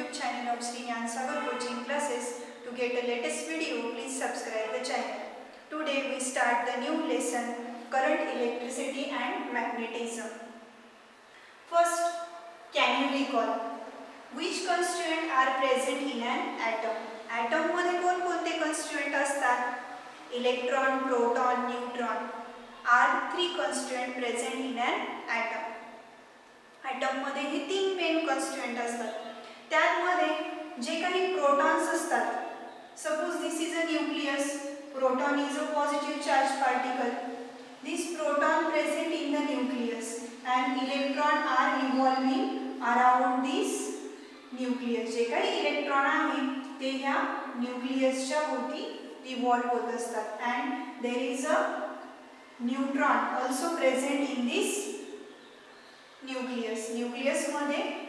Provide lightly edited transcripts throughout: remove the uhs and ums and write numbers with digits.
YouTube channel of Sri Gyan Sagar Coaching Classes. To get the latest video, please subscribe the channel. Today we start the new lesson, current, electricity and magnetism. First, can you recall which constituent are present in an atom? Atom मध्ये कोणते constituent असतात? Electron, proton, neutron are three constituent present in an atom. Atom मध्ये हे तीन main constituent असतात. त्यामध्ये जे काही protons असतात, suppose this is a nucleus, proton is a positive charged particle. This proton present in the nucleus and electron are revolving around this nucleus. जे काही इलेक्ट्रॉन आहे ते ह्या न्यूक्लियसच्या भोवती रिव्हॉल्व होत असतात. and there is a neutron also present in this nucleus. Nucleus मध्ये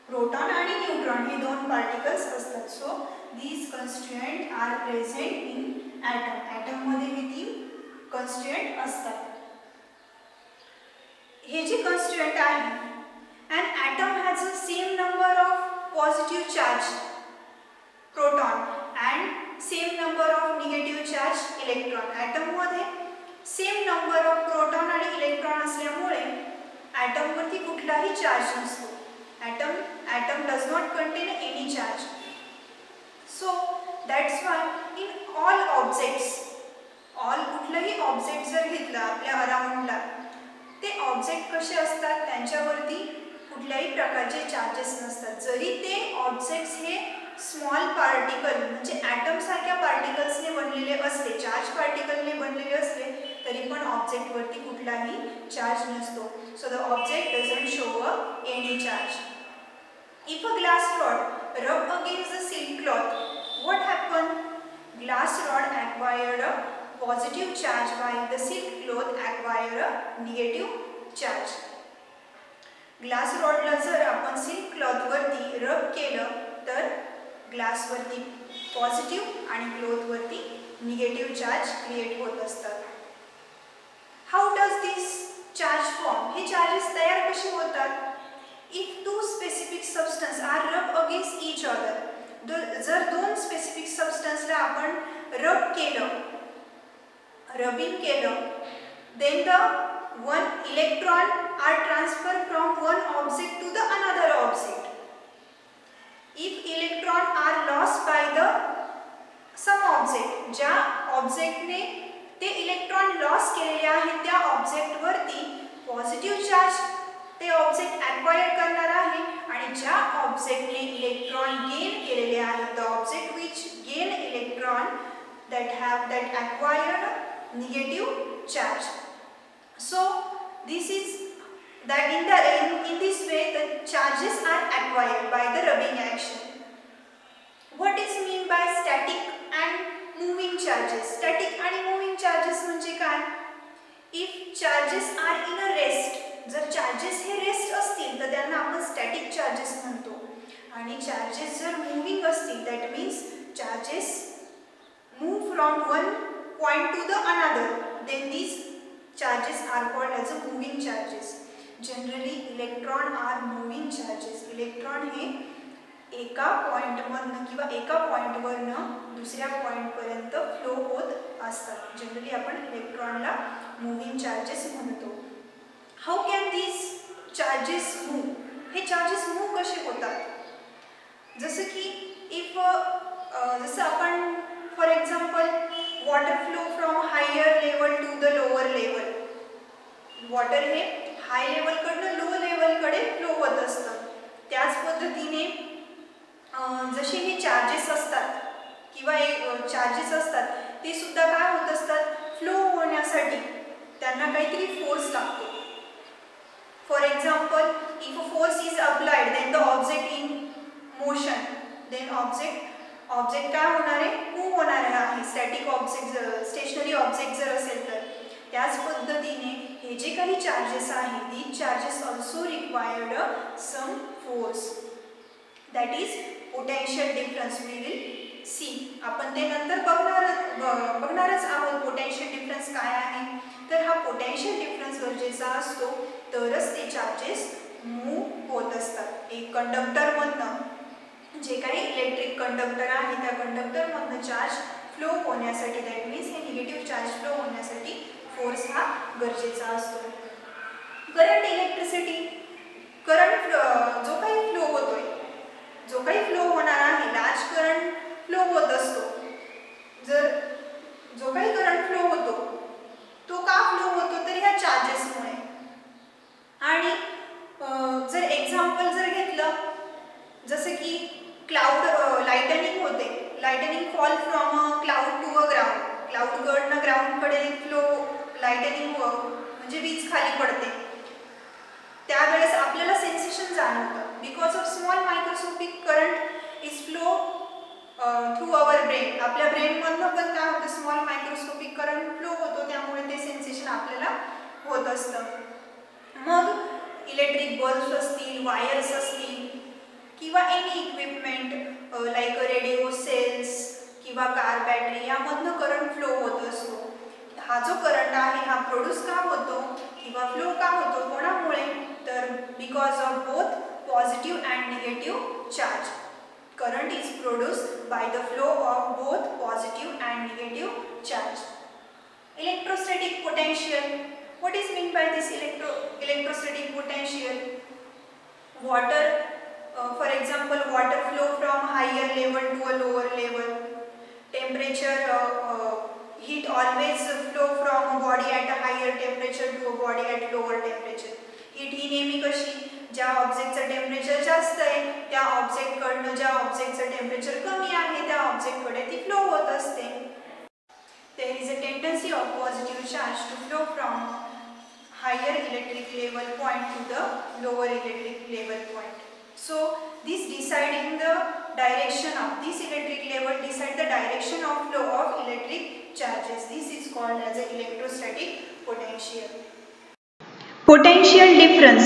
proton आणि न्यूट्रॉन हे दोन पार्टिकल्स असतात. So these constituent are present in atom. atom मध्ये हे तीन constituent असतात. हे जे constituent आहे, an atom has a same number of positive charge proton and same number of negative charge electron. atom मध्ये same number of proton आणि electron असल्यामुळे atom वरती कुठलाही चार्ज नसतो. atom does not contain any charge. So that's why in all objects, कुठलाही object जर घेतला आपल्या अराउंडला, ते ऑब्जेक्ट कसे असतात, त्यांच्यावरती कुठल्याही प्रकारचे चार्जेस नसतात. जरी ते ऑब्जेक्ट्स हे स्मॉल पार्टिकल म्हणजे ॲटम सारख्या पार्टिकल्सने बनलेले असले, चार्ज पार्टिकलने बनलेले असले, तरी पण ऑब्जेक्ट वरती कुठलाही चार्ज नसतो. So the object doesn't show any charge. If a glass rod rub against the silk cloth, what happened? Glass rod acquired a positive charge while the silk cloth acquired a negative charge. Glass रॉडला जर आपण silk cloth वरती रब केलं तर glass वरती positive आणि cloth वरती निगेटिव्ह चार्ज क्रिएट होत असतात. How does this charge form? हे चार्जेस तयार कसे होतात? If two specific substance are rub against each other, जर दोन स्पेसिफिक सबस्टन्सला आपण रबिंग केलं, then the one electron are transferred from one object to the another object. If electron are lost by the some object, ज्या ऑब्जेक्टने ते electron loss केलेले आहेत त्या object वरती पॉझिटिव्ह चार्ज ते ऑब्जेक्ट ॲक्वायर करणार आहे, आणि ज्या ऑब्जेक्टने इलेक्ट्रॉन गेन केलेले आहेत, the object which gain electron that acquired negative charge. So this is that in this way the charges are acquired by the rubbing action. What is mean by static and moving charges? Static आणि moving charges म्हणजे काय? If charges are in a rest, जर charges हे rest असतील तर त्यांना आपण static charges म्हणतो, आणि चार्जेस जर मूव्हिंग असतील that means charges move from one point to the another, then these charges are called as a moving charges. Generally electron are moving charges. Electron हे एका पॉइंटमधनं किंवा एका पॉइंटवरनं दुसऱ्या पॉइंटपर्यंत फ्लो होत असतात. जनरली आपण इलेक्ट्रॉनला मूव्हिंग चार्जेस म्हणतो. How can these charges move? हे चार्जेस मूव कसे होतात? जसं की इफ जसं आपण for example water flow from higher level to the lower level. Water हे हाय लेवलकडनं लो लेवलकडे फ्लो होत असतं. त्याच पद्धतीने जसे हे चार्जेस असतात किंवा चार्जेस असतात ते सुद्धा काय होत असतात, फ्लो होण्यासाठी त्यांना काहीतरी फोर्स लागतो. For example if a force is applied then the object in motion, then object काय होणार आहे, मूव्ह होणार आहे. स्टॅटिक ऑब्जेक्ट स्टेशनरी ऑब्जेक्ट जर असेल तर. त्याच पद्धतीने हे जे काही चार्जेस आहेत, these charges also required some force, that is potential difference. We will see, आपण ते नंतर बघणारच आहोत पोटेन्शियल डिफरन्स काय आहे. तर हा पोटेन्शियल डिफरन्स गरजेचा असतो तरच ते चार्जेस मूव्ह होत असतात. एक कंडक्टरमधनं जे काही इलेक्ट्रिक कंडक्टर आहे त्या कंडक्टरमधनं चार्ज फ्लो होण्यासाठी, दॅट मीन्स हे निगेटिव्ह चार्ज फ्लो होण्यासाठी फोर्स हा गरजेचा असतो. करंट इलेक्ट्रिसिटी, करंट जो काही फ्लो होतोय, जो काही फ्लो होणार आहे, लार्ज करंट फ्लो होत असतो. जर जो काही करंट फ्लो होतो तो का फ्लो होतो, तर ह्या चार्जेसमुळे. आणि जर एक्झाम्पल जर घेतलं, जसं की क्लाउड, लाइटनिंग होते, lightning fall from a cloud to a ground, क्लाउडकडनं ग्राउंडकडे फ्लो, लाइटनिंग म्हणजे वीज खाली पडते. त्यावेळेस आपल्याला सेन्सेशन जाणवतं. Because of small microscopic current is flow through our brain. आपल्या ब्रेनमधनं पण काय होतं, स्मॉल मायक्रोस्कोपिक करंट फ्लो होतो, त्यामुळे ते सेन्सेशन आपल्याला होत असतं. मग इलेक्ट्रिक बल्ब्स असतील, वायर्स असतील किंवा any equipment like radio cells किंवा कार बॅटरी, यामधनं करंट फ्लो होत असतो. हा जो करंट आहे हा प्रोड्यूस का होतो किंवा फ्लो का होतो, कोणामुळे, तर because of both positive and negative charge. Current is produced by the flow of both positive and negative charge. Electrostatic potential. What is meant by this electrostatic potential? Water, for example, water flow from higher level to a lower level. Temperature, heat always flow from a body at a higher temperature to a body at lower temperature. Heat ही नेहमी कशी, ज्या ऑब्जेक्टचं temperature जास्त आहे त्या ऑब्जेक्टकडनं ज्या ऑब्जेक्टचं temperature कमी आहे त्या ऑब्जेक्टकडे ती फ्लो होत असते. There is a tendency of positive charge to flow from higher electric level point to the lower electric level point. So this deciding the direction of this electric level decide the direction of flow of electric charges. This is called as a electrostatic potential. Potential difference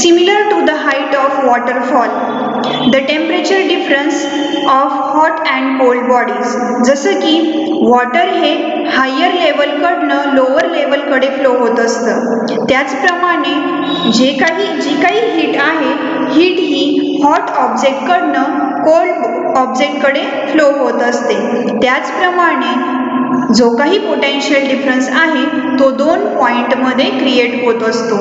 similar to the height of waterfall. The temperature difference of hot and cold bodies. जसं की water हे higher लेवलकडनं lower लेवलकडे flow होत असतं, त्याचप्रमाणे जी काही heat आहे, heat ही hot ऑब्जेक्टकडनं cold ऑब्जेक्टकडे flow होत असते. त्याचप्रमाणे जो काही पोटेन्शियल डिफरन्स आहे तो दोन पॉइंटमध्ये क्रिएट होत असतो.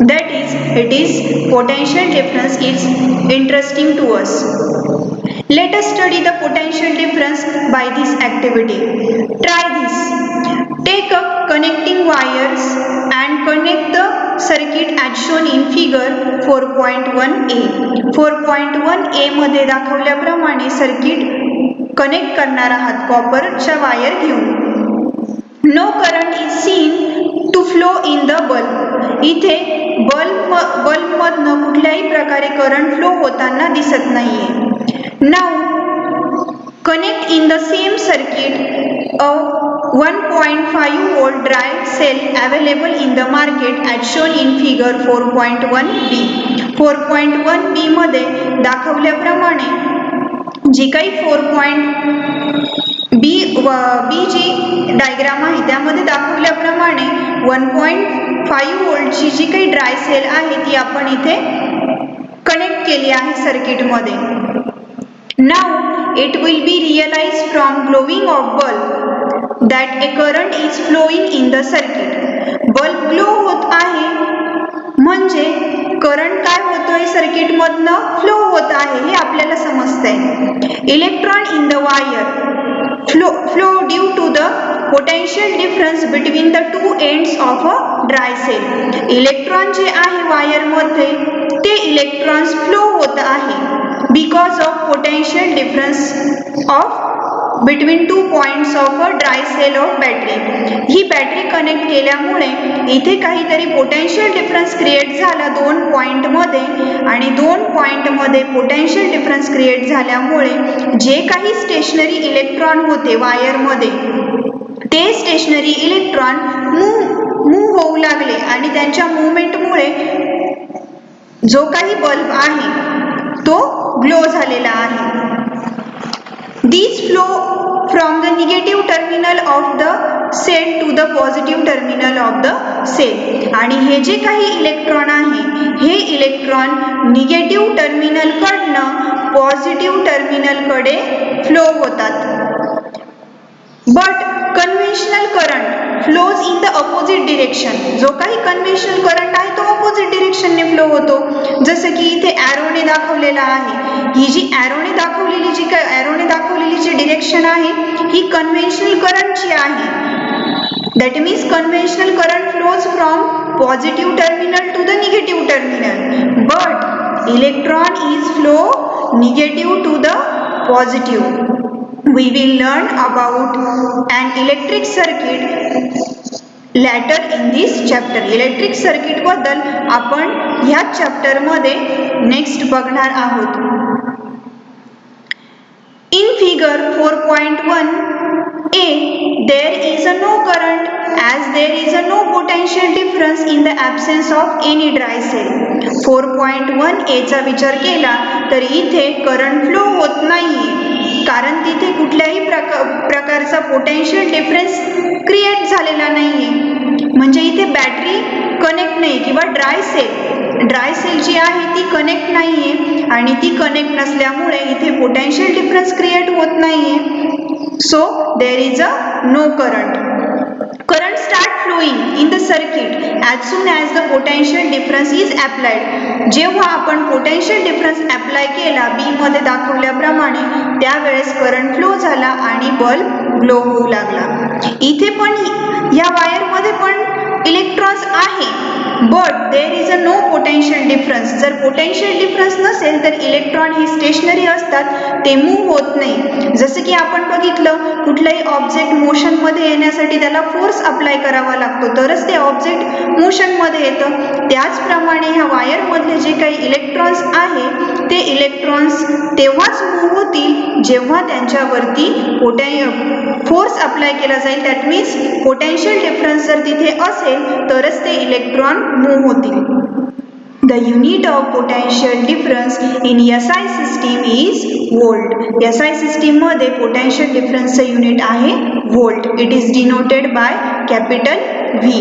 That it is potential difference is interesting to us. Let us study the potential difference by this activity. Try this. Take up connecting wires and connect the circuit as shown in figure 4.1a. 4.1a मध्ये दाखवल्याप्रमाणे circuit connect करणार आहात कॉपरच्या wire घेऊन. No current is seen to flow in the bulb. इथे बल्बमधनं कुठल्याही प्रकारे current flow होताना दिसत नाहीये. Now connect in the same circuit a 1.5 volt dry cell available in the market as shown in figure 4.1b. 4.1b मध्ये दाखवल्याप्रमाणे जी काही 4.b जी diagram आहे त्यामध्ये दाखवल्याप्रमाणे 1.5 व्होल्टची जी काही ड्राय सेल आहे ती आपण इथे कनेक्ट केली आहे सर्किटमध्ये. Now it will be realized from glowing of bulb that a current is flowing in the circuit. Bulb glow होत आहे म्हणजे करंट काय होतोय, सर्किटमधनं फ्लो होत आहे हे आपल्याला समजतंय. Electron in the wire flow due to the potential difference between the two ends of a dry cell. Electron जे आहे वायरमध्ये ते इलेक्ट्रॉन्स फ्लो होत आहे because of potential difference of between two points of a dry cell of battery. He battery connect केल्यामुळे इथे काहीतरी potential difference create झाला दोन पॉइंटमध्ये, आणि दोन पॉइंटमध्ये पोटेन्शियल डिफरन्स क्रिएट झाल्यामुळे जे काही स्टेशनरी इलेक्ट्रॉन होते वायरमध्ये ते स्टेशनरी इलेक्ट्रॉन मूव्ह होऊ लागले आणि त्यांच्या मूव्हमेंटमुळे जो काही बल्ब आहे तो ग्लो झालेला आहे. These flow from the negative terminal terminal of the cell to the positive terminal of the cell. आणि हे जे काही इलेक्ट्रॉन आहे हे इलेक्ट्रॉन निगेटिव्ह टर्मिनलकडनं पॉझिटिव्ह टर्मिनलकडे फ्लो होतात. But conventional current flows in the opposite direction. जो काही कन्व्हेन्शनल करंट आहे तो अपोजिट डिरेक्शनने फ्लो होतो. जसं की इथे ॲरोने दाखवलेला आहे. ही जी ॲरोने दाखवलेली जी डिरेक्शन आहे ही कन्व्हेन्शनल करंटची आहे. That means conventional current flows from positive terminal to the negative terminal. But electron is flow negative to the positive. We will learn about an electric circuit later in this chapter. Electric circuit बद्दल आपण ह्या chapter मध्ये next बघणार आहोत. In figure 4.1a there is a no current as there is a no potential difference in the absence of any dry cell. 4.1a चा विचार केला तर इथे करंट फ्लो होत नाहीये कारण तिथे कुठल्याही प्रकारचा पोटेन्शियल डिफरन्स क्रिएट झालेला नाहीये. म्हणजे इथे बॅटरी कनेक्ट नाही किंवा ड्राय सेल जी आहे ती कनेक्ट नाहीये आणि ती कनेक्ट नसल्यामुळे इथे पोटेन्शियल डिफरन्स क्रिएट होत नाहीये. So there is a no current. Current start flowing in the circuit as soon as the potential difference is applied. जेव्हा आपण potential difference apply केला बी मध्ये दाखवल्याप्रमाणे त्यावेळेस करंट फ्लो झाला आणि बल्ब ग्लो होऊ लागला. इथे पण या वायर मध्ये पण इलेक्ट्रॉन्स आहे but there is a no potential difference. जर पोटेन्शियल डिफरन्स नसेल तर इलेक्ट्रॉन हे स्टेशनरी असतात, ते मूव्ह होत नाही. जसं की आपण बघितलं कुठलाही ऑब्जेक्ट मोशन मध्ये येण्यासाठी त्याला फोर्स अप्लाय करावा लागतो तरच ते ऑब्जेक्ट मोशन मध्ये येतं. त्याचप्रमाणे ह्या वायर मधले जे काही इलेक्ट्रॉन्स आहे ते इलेक्ट्रॉन्स तेव्हाच मूव्ह होतील जेव्हा त्यांच्यावरती फोर्स अप्लाय केला जाईल. दॅट मीन्स पोटेन्शियल डिफरन्स जर तिथे असेल तरच ते इलेक्ट्रॉन मूव्ह होतील. The unit of potential difference in SI system is volt. SI system मध्ये potential difference चे युनिट आहे volt. It is denoted by capital V.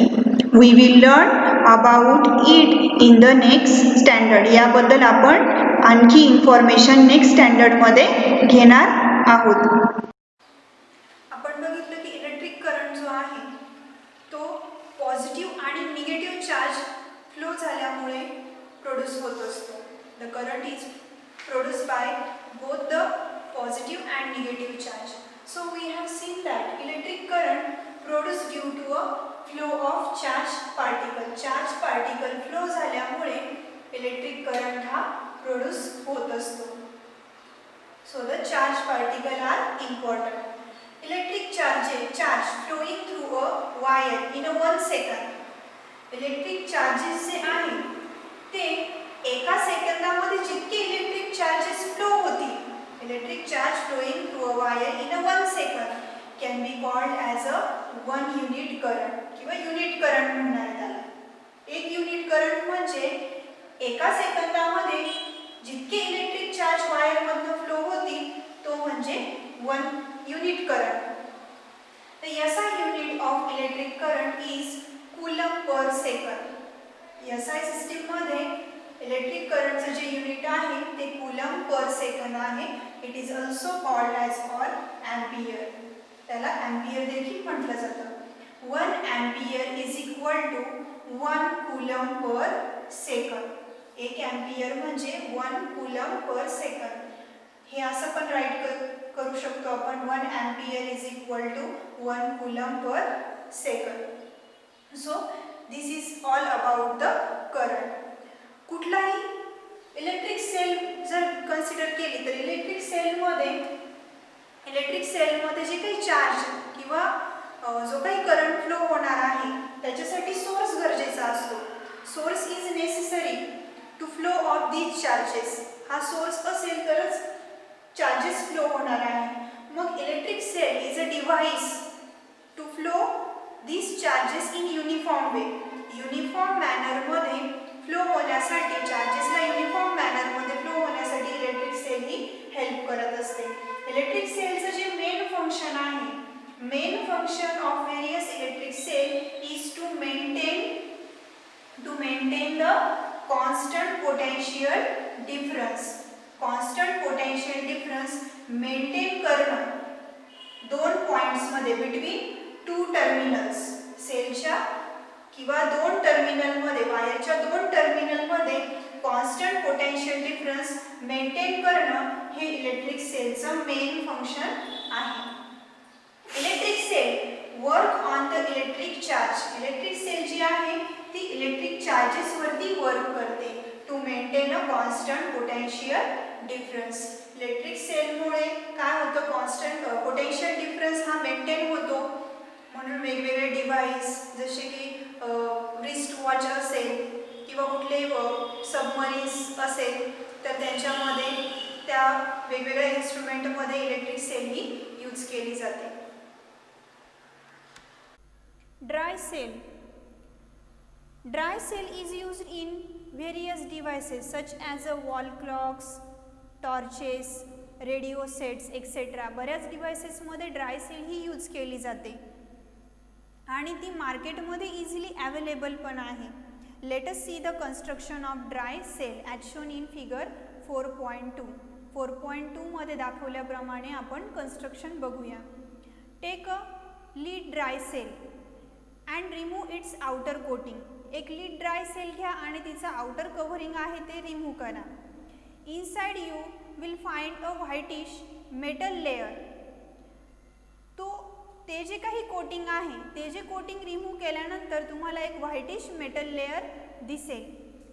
We will learn about it in the next standard. याबद्दल आपण आणखी information next standard मध्ये घेणार आहोत. आपण बघितलं की इलेक्ट्रिक करंट जो आहे तो पॉझिटिव्ह आणि निगेटिव्ह चार्ज फ्लो झाल्यामुळे प्रोड्यूस होत असतो. The current is produce by both the positive and negative charge. So we have seen that electric current produce due to a flow of charge particle. Charge particle flow झाल्यामुळे electric current हा produce होत असतो. So the charge particle are important. Electric charge flowing through a wire in a 1 second. Electric charges जे आहे ते एका सेकंदामध्ये जितके इलेक्ट्रिक चार्जेस फ्लो होतील, electric charge flowing through a wire in a 1 second can be called as a 1 unit current किंवा unit current म्हणणार त्याला. एक युनिट करंट म्हणजे एका सेकंदामध्ये जितके इलेक्ट्रिक चार्ज वायर मधून फ्लो होतील तो म्हणजे 1 unit current. The SI unit of electric current is coulomb per second. SI system मध्ये इलेक्ट्रिक करंटचे जे युनिट आहे ते coulomb per second आहे. It is also called as ampere. त्याला एम्पियर देखील म्हटलं जातं. 1 ampere is equal to 1 coulomb per second. एक एम्पियर म्हणजे 1 coulomb per second. हे असं पण राईट करू शकतो आपण 1 ampere is equal to 1 coulomb per second. So this is all about the current. कुठलाही इलेक्ट्रिक सेल जर कन्सिडर केली तर इलेक्ट्रिक सेलमध्ये जे काही चार्ज किंवा जो काही करंट फ्लो होणार आहे त्याच्यासाठी सोर्स गरजेचा असतो. Source is necessary to flow of these charges. हा सोर्स असेल तरच चार्जेस फ्लो होणार आहे. मग electric cell is a device to flow these charges in uniform way. Uniform मॅनरमध्ये फ्लो होण्यासाठी चार्जेसला युनिफॉर्म मॅनरमध्ये फ्लो होण्यासाठी इलेक्ट्रिक सेल ही हेल्प करत असते. इलेक्ट्रिक सेलचं जे मेन फंक्शन आहे function of various electric cell is to maintain the constant potential difference. constant potential difference maintain करणं दोन पॉइंट्स मध्ये बिटवीन टू टर्मिनल्स सेलच्या किंवा दोन टर्मिनल मध्ये वायरच्या दोन टर्मिनल मध्ये कॉन्स्टंट पोटेन्शियल डिफरन्स मेंटेन करणं हे इलेक्ट्रिक सेलचं मेन फंक्शन आहे. Electric cell work on the electric charge. Electric cell जी आहे ती इलेक्ट्रिक चार्जेस वरती वर्क करते to maintain a constant potential difference. Electric cell मुळे काय होतं, कॉन्स्टंट पोटेन्शियल डिफरन्स हा मेंटेन होतो. म्हणून वेगवेगळे डिव्हाइस जसे की रिस्ट वॉच असेल किंवा कुठले सबमरीन्स असेल तर त्यांच्यामध्ये त्या वेगवेगळ्या इन्स्ट्रुमेंटमध्ये इलेक्ट्रिक सेल ही यूज केली जाते. Dry cell. Dry cell is used in various devices such as wall clocks, torches, radio sets etc. बऱ्याच डिव्हाइसेसमध्ये ड्राय सेल ही यूज केली जाते आणि ती मार्केटमध्ये इझिली अवेलेबल पण आहे. Let us see the construction of dry cell as shown in figure 4.2. 4.2 मध्ये दाखवल्याप्रमाणे आपण कन्स्ट्रक्शन बघूया. Take a lead dry cell and remove its outer coating. एक लीड ड्राय सेल घ्या आणि तिचा आउटर कव्हरिंग आहे ते रिमूव्ह करा. Inside you will find a whitish metal layer. ते जे काही कोटिंग आहे ते जे कोटिंग रिमूव्ह केल्यानंतर तुम्हाला एक व्हाइटिश मेटल लेयर दिसेल.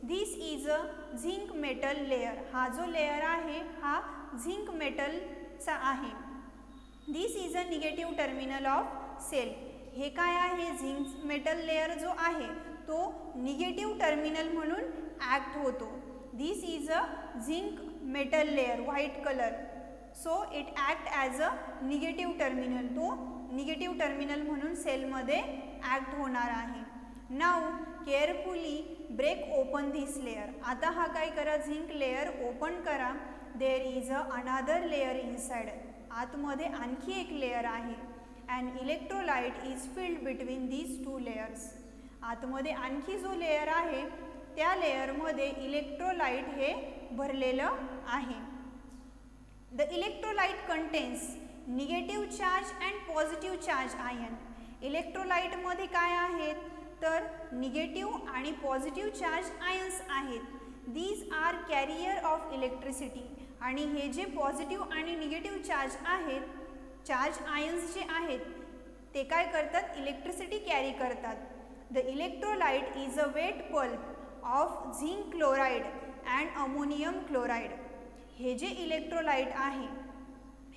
This is a zinc metal layer. हा जो लेयर आहे हा झिंक मेटलचा आहे. This is a negative terminal of cell. हे काय आहे, झिंक मेटल लेयर जो आहे तो निगेटिव्ह टर्मिनल म्हणून ॲक्ट होतो. This is a zinc metal layer white colour. So it act as a negative terminal. तो निगेटिव्ह टर्मिनल म्हणून सेलमध्ये ॲक्ट होणार आहे. Now carefully break open this layer. आता हा काय करा, झिंक लेयर ओपन करा. There is a another layer inside. आतमध्ये आणखी एक लेयर आहे. And electrolyte is filled between these two layers. आतमध्ये आणखी जो लेयर आहे त्या लेयरमध्ये इलेक्ट्रोलाइट हे भरलेलं आहे. The electrolyte contains negative charge and positive charge ion. इलेक्ट्रोलाइटमध्ये काय आहेत तर निगेटिव्ह आणि पॉझिटिव्ह चार्ज आयन्स आहेत. These are carrier of electricity. आणि हे जे पॉझिटिव्ह आणि निगेटिव्ह चार्ज आहेत, चार्ज आयन्स जे आहेत ते काय करतात, इलेक्ट्रिसिटी कॅरी करतात. The electrolyte is a wet pulp of zinc chloride and ammonium chloride. हे जे इलेक्ट्रोलाइट आहे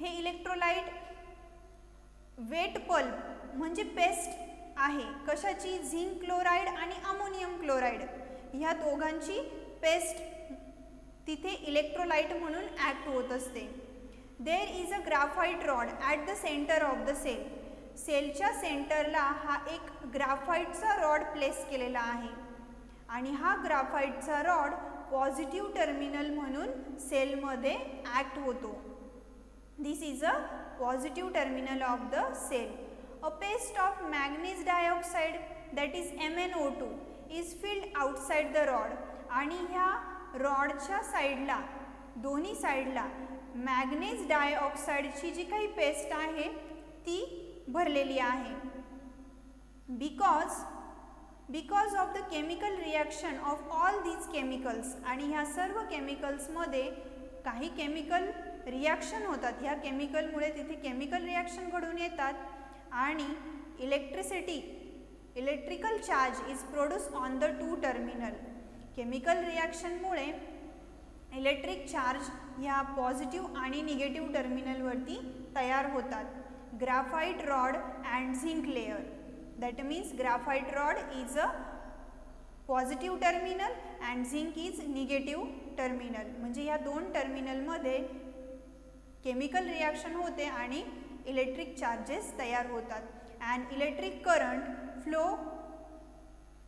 हे इलेक्ट्रोलाइट वेट पल्प म्हणजे पेस्ट आहे. कशाची, झिंक क्लोराइड आणि अमोनियम क्लोराइड ह्या दोघांची पेस्ट तिथे इलेक्ट्रोलाइट म्हणून ॲक्ट होत असते. There is a graphite rod at the centre of the cell. सेलच्या सेंटरला हा एक ग्राफाइटचा रॉड प्लेस केलेला आहे आणि हा ग्राफाइटचा रॉड पॉझिटिव्ह टर्मिनल म्हणून सेलमध्ये ॲक्ट होतो. This is a positive terminal of the cell. A paste of manganese dioxide that is MnO2 is filled outside the rod. आणि ह्या रॉडच्या साईडला, दोन्ही साईडला मॅग्नीज डायऑक्साईडची जी काही पेस्ट आहे ती भरलेली आहे. Because of the chemical reaction of all these chemicals. आणि ह्या सर्व केमिकल्समध्ये काही केमिकल रिॲक्शन होतात. ह्या केमिकलमुळे तिथे केमिकल रिॲक्शन घडून येतात आणि electrical charge is produce on the two terminal. Chemical रिॲक्शनमुळे इलेक्ट्रिक चार्ज ह्या पॉझिटिव्ह आणि निगेटिव्ह टर्मिनलवरती तयार होतात. Graphite rod and zinc layer. That means graphite rod is a positive terminal and zinc is negative terminal. म्हणजे ह्या दोन टर्मिनलमध्ये केमिकल रिॲक्शन होते आणि इलेक्ट्रिक चार्जेस तयार होतात. And electric current flow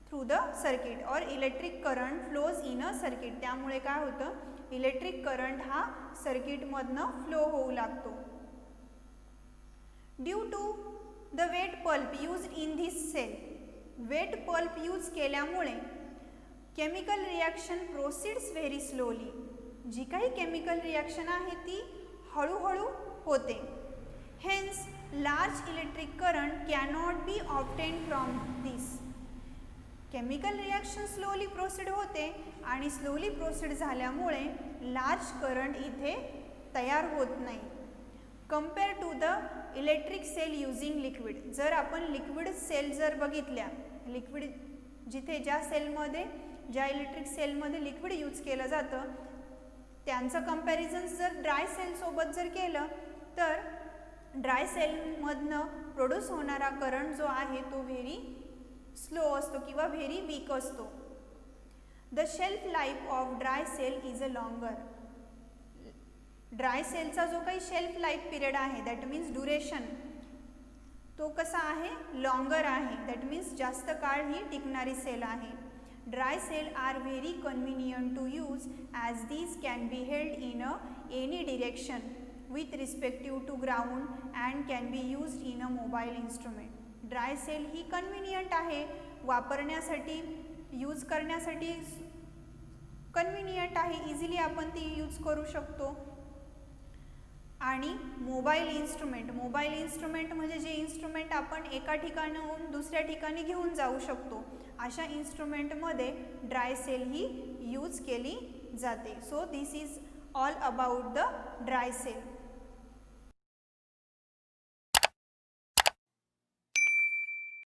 through the circuit और electric current flows in a circuit. त्यामुळे काय होतं, इलेक्ट्रिक करंट हा सर्किटमधनं फ्लो होऊ लागतो. Due to the wet pulp use in this cell. Wet pulp use केल्यामुळे chemical reaction proceeds very slowly. जी काही केमिकल रिॲक्शन आहे ती हळूहळू होते. Hence large electric current cannot be obtain from this. Chemical reaction slowly proceed होते आणि slowly proceed झाल्यामुळे लार्ज करंट इथे तयार होत नाही. Compare to the electric cell using liquid. जर आपण लिक्विड सेल जर बघितल्या, लिक्विड जिथे ज्या इलेक्ट्रिक सेलमध्ये लिक्विड यूज केलं जातं त्यांचं कंपॅरिझन जर ड्राय सेलसोबत जर केलं तर ड्राय सेलमधनं प्रोड्यूस होणारा करंट जो आहे तो व्हेरी स्लो असतो किंवा व्हेरी वीक असतो. The shelf life of dry cell is a longer. Dry सेलचा जो काही शेल्फ लाईफ पिरियड आहे दॅट मीन्स ड्युरेशन तो कसा आहे, लॉंगर आहे. दॅट मीन्स जास्त काळ ही टिकणारी सेल आहे. Dry cell are very convenient to use as these can be held in any direction with respective to ground and can be used in a mobile instrument. Dry cell ही convenient आहे, वापरण्यासाठी use करण्यासाठी convenient आहे, easily आपण ती use करू शकतो. आणि मोबाईल इन्स्ट्रुमेंट म्हणजे जे इन्स्ट्रुमेंट आपण एका ठिकाणाहून दुसऱ्या ठिकाणी घेऊन जाऊ शकतो अशा इन्स्ट्रुमेंटमध्ये ड्राय सेल ही यूज केली जाते. So this is all about the dry sale.